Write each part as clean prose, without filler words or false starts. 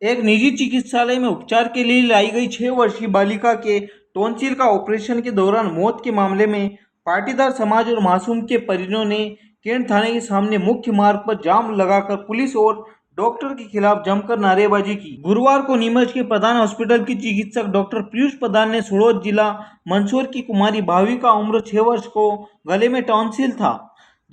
एक निजी चिकित्सालय में उपचार के लिए लाई गई 6 वर्षीय बालिका के टॉन्सिल का ऑपरेशन के दौरान मौत के मामले में पाटीदार समाज और मासूम के परिजनों ने कैंट थाने के सामने मुख्य मार्ग पर जाम लगाकर पुलिस और डॉक्टर के खिलाफ जमकर नारेबाजी की। गुरुवार को नीमच के प्रधान हॉस्पिटल की चिकित्सक डॉक्टर पीयूष प्रधान ने सूरत जिला मंदसौर की कुमारी भाविका उम्र 6 वर्ष को गले में टॉन्सिल था,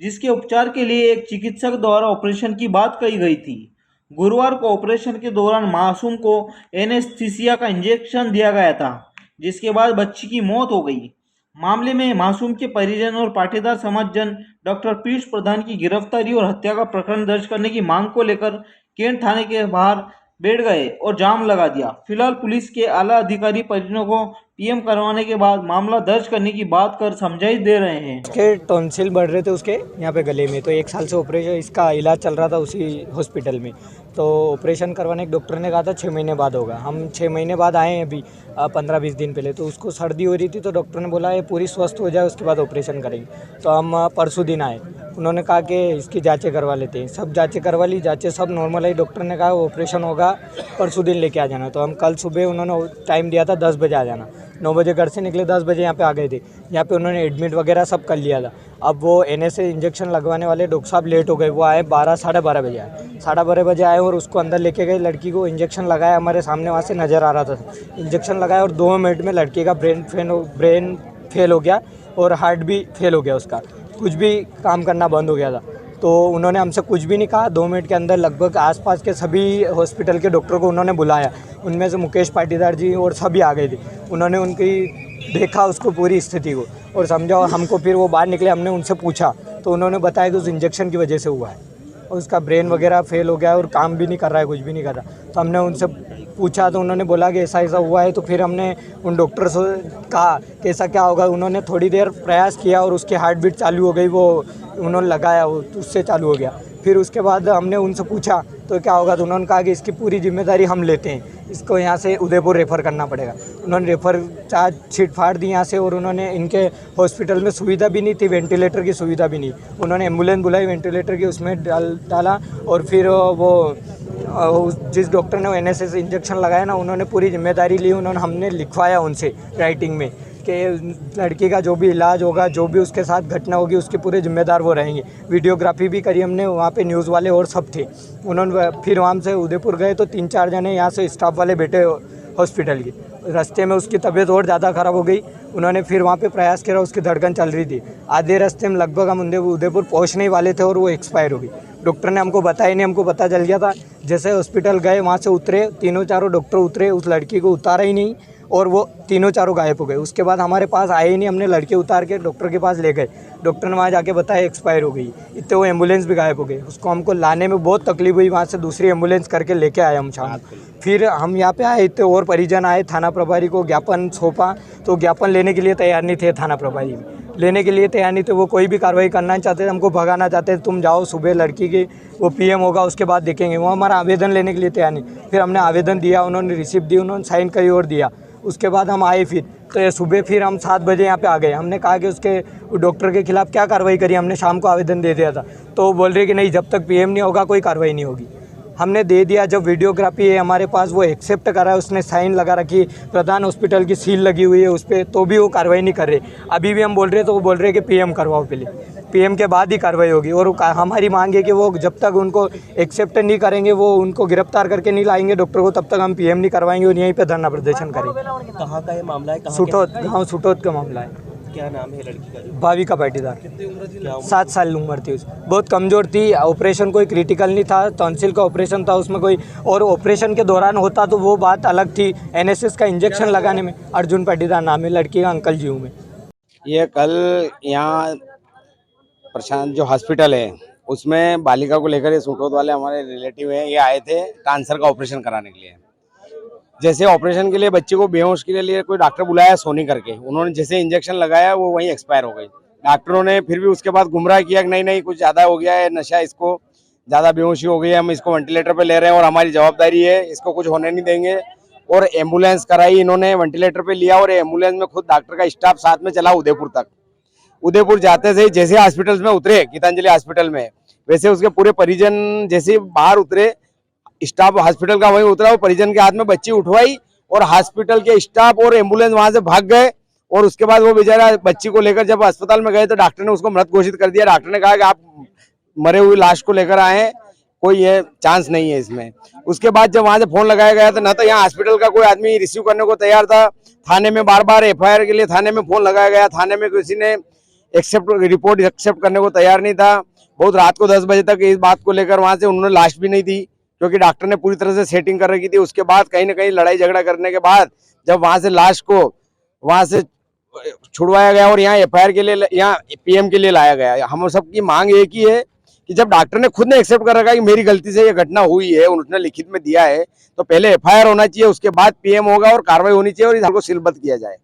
जिसके उपचार के लिए एक चिकित्सक द्वारा ऑपरेशन की बात कही गई थी। गुरुवार को ऑपरेशन के दौरान मासूम को एनेस्थीसिया का इंजेक्शन दिया गया था, जिसके बाद बच्ची की मौत हो गई। मामले में मासूम के परिजन और पाटीदार समाजजन डॉक्टर पीयूष प्रधान की गिरफ्तारी और हत्या का प्रकरण दर्ज करने की मांग को लेकर कैंट थाने के बाहर बैठ गए और जाम लगा दिया। फिलहाल पुलिस के आला अधिकारी परिजनों को पीएम करवाने के बाद मामला दर्ज करने की बात कर समझाइश दे रहे हैं। उसके टॉन्सिल बढ़ रहे थे उसके यहाँ पे गले में, तो 1 साल से ऑपरेशन इसका इलाज चल रहा था उसी हॉस्पिटल में। तो ऑपरेशन करवाने के डॉक्टर ने कहा था 6 महीने बाद होगा। हम 6 महीने बाद आए हैं अभी 15-20 दिन पहले। तो उसको सर्दी हो रही थी, तो डॉक्टर ने बोला ये पूरी स्वस्थ हो जाए उसके बाद ऑपरेशन करेंगे। तो हम परसों दिन आए, उन्होंने कहा कि इसकी जांचें करवा लेते हैं। सब जांचें करवा ली, जांचें सब नॉर्मल आई। डॉक्टर ने कहा ऑपरेशन होगा परसों दिन लेके आ जाना। तो हम कल सुबह उन्होंने टाइम दिया था 10 बजे आ जाना। 9 बजे घर से निकले, 10 बजे यहाँ पे आ गए थे। यहाँ पे उन्होंने एडमिट वगैरह सब कर लिया था। अब वो NSA इंजेक्शन लगवाने वाले डॉक्टर साहब लेट हो गए। वो आए 12-12:30 बजे आए, 12:30 बजे आए और उसको अंदर लेके गए। लड़की को इंजेक्शन लगाया, हमारे सामने वहाँ से नज़र आ रहा था। इंजेक्शन लगाया और 2 मिनट में लड़की का ब्रेन फेल हो गया और हार्ट भी फेल हो गया। उसका कुछ भी काम करना बंद हो गया था। तो उन्होंने हमसे कुछ भी नहीं कहा। 2 मिनट के अंदर लगभग आसपास के सभी हॉस्पिटल के डॉक्टर को उन्होंने बुलाया। उनमें से मुकेश पाटीदार जी और सभी आ गए थे। उन्होंने उनकी देखा उसको पूरी स्थिति को और समझा। और हमको फिर वो बाहर निकले, हमने उनसे पूछा तो उन्होंने बताया कि उस इंजेक्शन की वजह से हुआ है और उसका ब्रेन वगैरह फेल हो गया है और काम भी नहीं कर रहा है, कुछ भी नहीं कर रहा। तो हमने उनसे पूछा तो उन्होंने बोला कि ऐसा ऐसा हुआ है। तो फिर हमने उन डॉक्टर से कहा कि ऐसा क्या होगा। उन्होंने थोड़ी देर प्रयास किया और उसकी हार्ट बीट चालू हो गई। वो उन्होंने लगाया, वो उससे चालू हो गया। फिर उसके बाद हमने उनसे पूछा तो क्या होगा। तो उन्होंने कहा कि इसकी पूरी जिम्मेदारी हम लेते हैं, इसको यहाँ से उदयपुर रेफ़र करना पड़ेगा। उन्होंने रेफ़र चार्ज शीट फाड़ दी यहाँ से। और उन्होंने इनके हॉस्पिटल में सुविधा भी नहीं थी, वेंटिलेटर की सुविधा भी नहीं। उन्होंने एम्बुलेंस बुलाई, वेंटिलेटर की उसमें डाला। और फिर वो जिस डॉक्टर ने NSA से इंजेक्शन लगाया ना, उन्होंने पूरी जिम्मेदारी ली। उन्होंने हमने लिखवाया उनसे राइटिंग में कि लड़की का जो भी इलाज होगा, जो भी उसके साथ घटना होगी, उसके पूरे जिम्मेदार वो रहेंगे। वीडियोग्राफी भी करी हमने, वहाँ पे न्यूज़ वाले और सब थे। उन्होंने फिर वहाँ से उदयपुर गए तो 3-4 जने यहाँ से स्टाफ वाले बैठे हॉस्पिटल के। रास्ते में उसकी तबीयत और ज़्यादा ख़राब हो गई। उन्होंने फिर वहाँ पे प्रयास किया, उसकी धड़कन चल रही थी। आधे रास्ते में लगभग हम उदयपुर पहुँचने ही वाले थे और वो एक्सपायर हो गई। डॉक्टर ने हमको बताया नहीं, हमको पता चल गया था। जैसे हॉस्पिटल गए, वहाँ से उतरे, 3-4 डॉक्टर उतरे, उस लड़की को उतारा ही नहीं और वो 3-4 गायब हो गए। उसके बाद हमारे पास आए ही नहीं। हमने लड़के उतार के डॉक्टर के पास ले गए। डॉक्टर ने वहाँ जाके बताया एक्सपायर हो गई। इतने वो एम्बुलेंस भी गायब हो गई। उसको हमको लाने में बहुत तकलीफ हुई। वहाँ से दूसरी एम्बुलेंस करके लेके आए हम शाम। फिर हम यहाँ पे आए, इतने और परिजन आए। थाना प्रभारी को ज्ञापन सौंपा तो ज्ञापन लेने के लिए तैयार नहीं थे। थाना प्रभारी लेने के लिए तैयार नहीं थे। वो कोई भी कार्रवाई करना चाहते थे, हमको भगाना चाहते थे। तुम जाओ, सुबह लड़की की वो PM होगा उसके बाद देखेंगे। वो हमारा आवेदन लेने के लिए तैयार नहीं। फिर हमने आवेदन दिया, उन्होंने रिसिप्ट दी, उन्होंने साइन करी और दिया। उसके बाद हम आए फिर तो ये सुबह फिर हम 7 बजे यहाँ पे आ गए। हमने कहा कि उसके डॉक्टर के खिलाफ़ क्या कार्रवाई करी। हमने शाम को आवेदन दे दिया था। तो वो बोल रहे कि नहीं, जब तक PM नहीं होगा कोई कार्रवाई नहीं होगी। हमने दे दिया। जब वीडियोग्राफी है हमारे पास, वो एक्सेप्ट करा है, उसने साइन लगा रखी, प्रधान हॉस्पिटल की सील लगी हुई है उस पर, तो भी वो कार्रवाई नहीं कर रहे। अभी भी हम बोल रहे तो वो बोल रहे कि PM करवाओ पहले, PM के बाद ही कार्रवाई होगी। और हमारी मांग है कि वो जब तक उनको एक्सेप्ट नहीं करेंगे, वो उनको गिरफ्तार करके नहीं लाएंगे डॉक्टर को, तब तक हम PM नहीं करवाएंगे और यहीं पर धरना प्रदर्शन करेंगे। कहाँ का ये मामला है? सुटौत, गाँव सुटौत का मामला है। क्या नाम है लड़की का? भाविका पाटीदार। कितनी उम्र थी? 7 साल उम्र थी उसकी। बहुत कमज़ोर थी। ऑपरेशन कोई क्रिटिकल नहीं था, टॉन्सिल का ऑपरेशन था उसमें कोई। और ऑपरेशन के दौरान होता तो वो बात अलग थी। NSS का इंजेक्शन लगाने में। अर्जुन पाटीदार नाम है लड़की का, अंकल जी हूँ मैं। ये कल यहाँ प्रशांत जो हॉस्पिटल है उसमें बालिका को लेकर ये सुटौत वाले हमारे रिलेटिव हैं, ये आए थे कैंसर का ऑपरेशन कराने के लिए। जैसे ऑपरेशन के लिए बच्चे को बेहोश के लिए कोई डॉक्टर बुलाया सोनी करके, उन्होंने जैसे इंजेक्शन लगाया वो वहीं एक्सपायर हो गई। डॉक्टरों ने फिर भी उसके बाद गुमराह किया कि नहीं कुछ ज़्यादा हो गया है, नशा, इसको ज़्यादा बेहोशी हो गई है, हम इसको वेंटिलेटर पे ले रहे हैं और हमारी जवाबदारी है, इसको कुछ होने नहीं देंगे। और एम्बुलेंस कराई इन्होंने, वेंटिलेटर पे लिया और एम्बुलेंस में खुद डॉक्टर का स्टाफ साथ में चला उदयपुर तक। उदयपुर जाते से जैसे हॉस्पिटल में उतरे, गीतांजलि हॉस्पिटल में, वैसे उसके पूरे परिजन जैसे बाहर उतरे, स्टाफ हॉस्पिटल का वहीं उतरा, वो परिजन के हाथ में बच्ची उठवाई और हॉस्पिटल के स्टाफ और एम्बुलेंस वहां से भाग गए। और उसके बाद वो बेचारा बच्ची को लेकर जब अस्पताल में गए तो डॉक्टर ने उसको मृत घोषित कर दिया। डॉक्टर ने कहा कि आप मरे हुई लाश को लेकर आए हैं, कोई ये चांस नहीं है इसमें। उसके बाद जब वहां से फोन लगाया गया तो न तो यहाँ हॉस्पिटल का कोई आदमी रिसीव करने को तैयार था, थाने में बार बार एफआईआर के लिए थाने में फोन लगाया गया, थाने में किसी ने रिपोर्ट एक्सेप्ट करने को तैयार नहीं था। बहुत रात को 10 बजे तक इस बात को लेकर वहां से उन्होंने लाश भी नहीं दी, क्योंकि डॉक्टर ने पूरी तरह से सेटिंग कर रखी थी। उसके बाद कहीं ना कहीं लड़ाई झगड़ा करने के बाद जब वहां से लाश को वहां से छुड़वाया गया और यहाँ एफआईआर के लिए, यहाँ पीएम के लिए लाया गया। हम सबकी मांग एक ही है कि जब डॉक्टर ने खुद ने एक्सेप्ट कर रखा है कि मेरी गलती से ये घटना हुई है, उन्होंने लिखित में दिया है, तो पहले एफआईआर होना चाहिए, उसके बाद पीएम होगा और कार्रवाई होनी चाहिए और इसको सीलबद्ध किया जाए।